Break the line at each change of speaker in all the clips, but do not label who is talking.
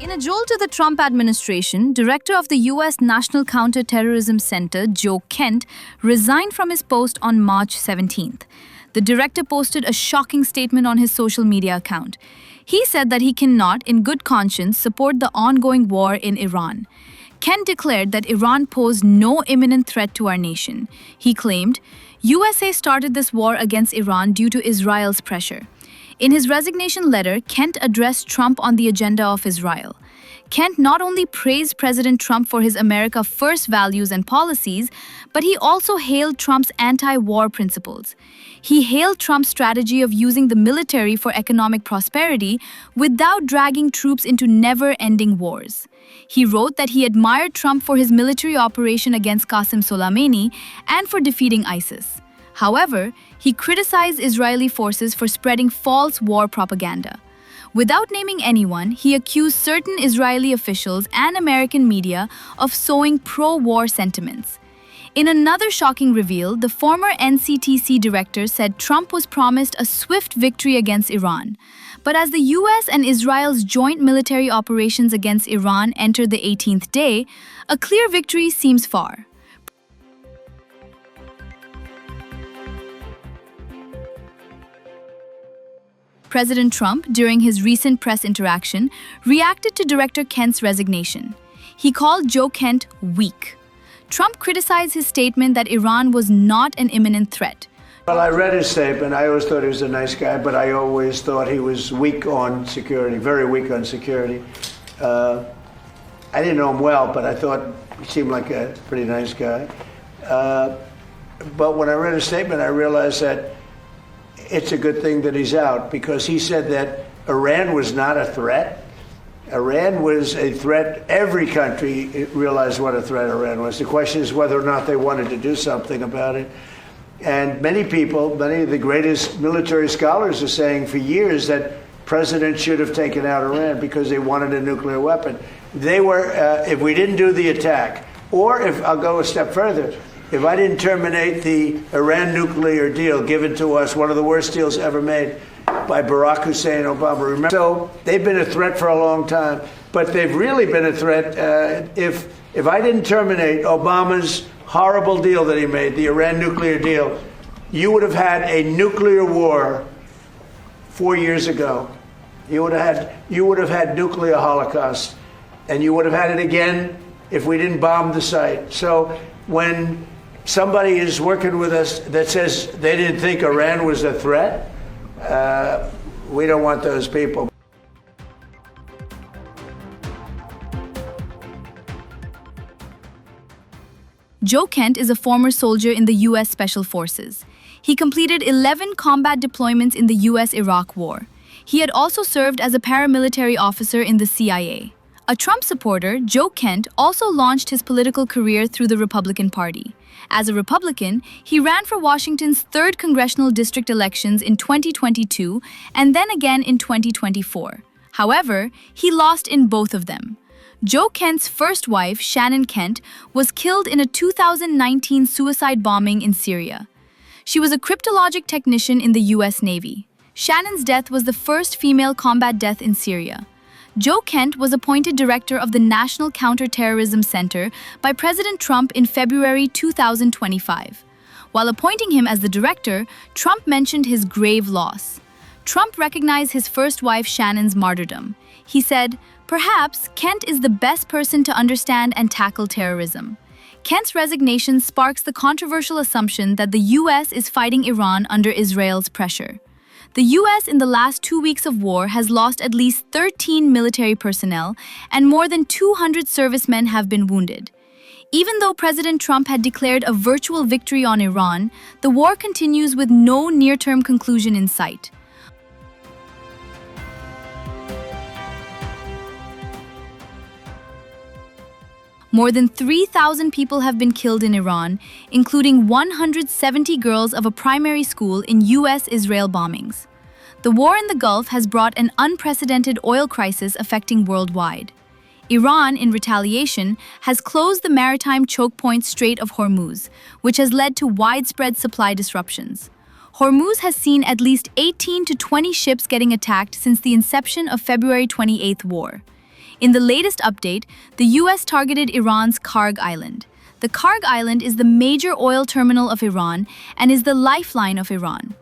In a jolt to the Trump administration, director of the U.S. National Counterterrorism Center, Joe Kent, resigned from his post on March 17th. The director posted a shocking statement on his social media account. He said that he cannot, in good conscience, support the ongoing war in Iran. Kent declared that Iran posed no imminent threat to our nation. He claimed, USA started this war against Iran due to Israel's pressure. In his resignation letter, Kent addressed Trump on the agenda of Israel. Kent not only praised President Trump for his America First values and policies, but he also hailed Trump's anti-war principles. He hailed Trump's strategy of using the military for economic prosperity without dragging troops into never-ending wars. He wrote that he admired Trump for his military operation against Qasem Soleimani and for defeating ISIS. However, he criticized Israeli forces for spreading false war propaganda. Without naming anyone, he accused certain Israeli officials and American media of sowing pro-war sentiments. In another shocking reveal, the former NCTC Director said Trump was promised a swift victory against Iran. But as the U.S. and Israel's joint military operations against Iran entered the 18th day, a clear victory seems far. President Trump, during his recent press interaction, reacted to Director Kent's resignation. He called Joe Kent weak. Trump criticized his statement that Iran was not an imminent threat.
Well, I read his statement. I always thought he was a nice guy, but I always thought he was weak on security, very weak on security. I didn't know him well, but I thought he seemed like a pretty nice guy. But when I read his statement, I realized that it's a good thing that he's out, because he said that Iran was not a threat. Iran was a threat. Every country realized what a threat Iran was. The question is whether or not they wanted to do something about it. And many people, many of the greatest military scholars are saying for years that president should have taken out Iran because they wanted a nuclear weapon. They were, if we didn't do the attack, or if, I'll go a step further, if I didn't terminate the Iran nuclear deal given to us, one of the worst deals ever made by Barack Hussein Obama. Remember? So they've been a threat for a long time, but they've really been a threat. If I didn't terminate Obama's horrible deal that he made, the Iran nuclear deal, you would have had a nuclear war 4 years ago. You would have had nuclear holocaust, and you would have had it again if we didn't bomb the site. So when somebody is working with us that says they didn't think Iran was a threat, we don't want those people.
Joe Kent is a former soldier in the U.S. Special Forces. He completed 11 combat deployments in the U.S.-Iraq War. He had also served as a paramilitary officer in the CIA. A Trump supporter, Joe Kent also launched his political career through the Republican Party. As a Republican, he ran for Washington's 3rd congressional district elections in 2022 and then again in 2024. However, he lost in both of them. Joe Kent's first wife, Shannon Kent, was killed in a 2019 suicide bombing in Syria. She was a cryptologic technician in the U.S. Navy. Shannon's death was the first female combat death in Syria. Joe Kent was appointed director of the National Counterterrorism Center by President Trump in February 2025. While appointing him as the director, Trump mentioned his grave loss. Trump recognized his first wife Shannon's martyrdom. He said, "Perhaps Kent is the best person to understand and tackle terrorism." Kent's resignation sparks the controversial assumption that the U.S. is fighting Iran under Israel's pressure. The U.S. in the last 2 weeks of war has lost at least 13 military personnel, and more than 200 servicemen have been wounded. Even though President Trump had declared a virtual victory on Iran, the war continues with no near-term conclusion in sight. More than 3,000 people have been killed in Iran, including 170 girls of a primary school in U.S.-Israel bombings. The war in the Gulf has brought an unprecedented oil crisis affecting worldwide. Iran, in retaliation, has closed the maritime choke point Strait of Hormuz, which has led to widespread supply disruptions. Hormuz has seen at least 18 to 20 ships getting attacked since the inception of February 28th war. In the latest update, the U.S. targeted Iran's Karg Island. The Karg Island is the major oil terminal of Iran and is the lifeline of Iran.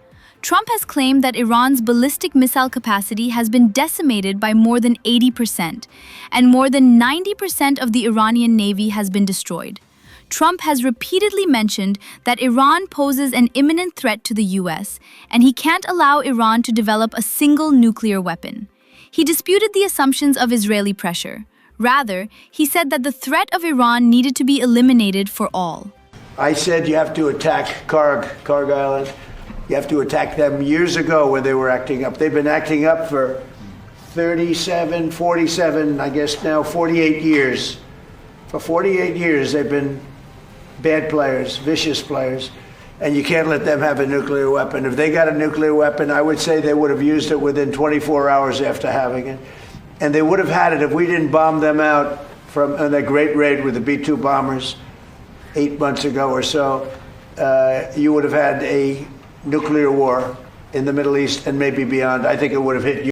Trump has claimed that Iran's ballistic missile capacity has been decimated by more than 80%, and more than 90% of the Iranian navy has been destroyed. Trump has repeatedly mentioned that Iran poses an imminent threat to the U.S., and he can't allow Iran to develop a single nuclear weapon. He disputed the assumptions of Israeli pressure. Rather, he said that the threat of Iran needed to be eliminated for all.
I said you have to attack Karg Island. You have to attack them years ago when they were acting up. They've been acting up for 37, 47, I guess now 48 years. For 48 years, they've been bad players, vicious players, and you can't let them have a nuclear weapon. If they got a nuclear weapon, I would say they would have used it within 24 hours after having it. And they would have had it if we didn't bomb them out on that great raid with the B-2 bombers 8 months ago or so. You would have had a nuclear war in the Middle East and maybe beyond. I think it would have hit you.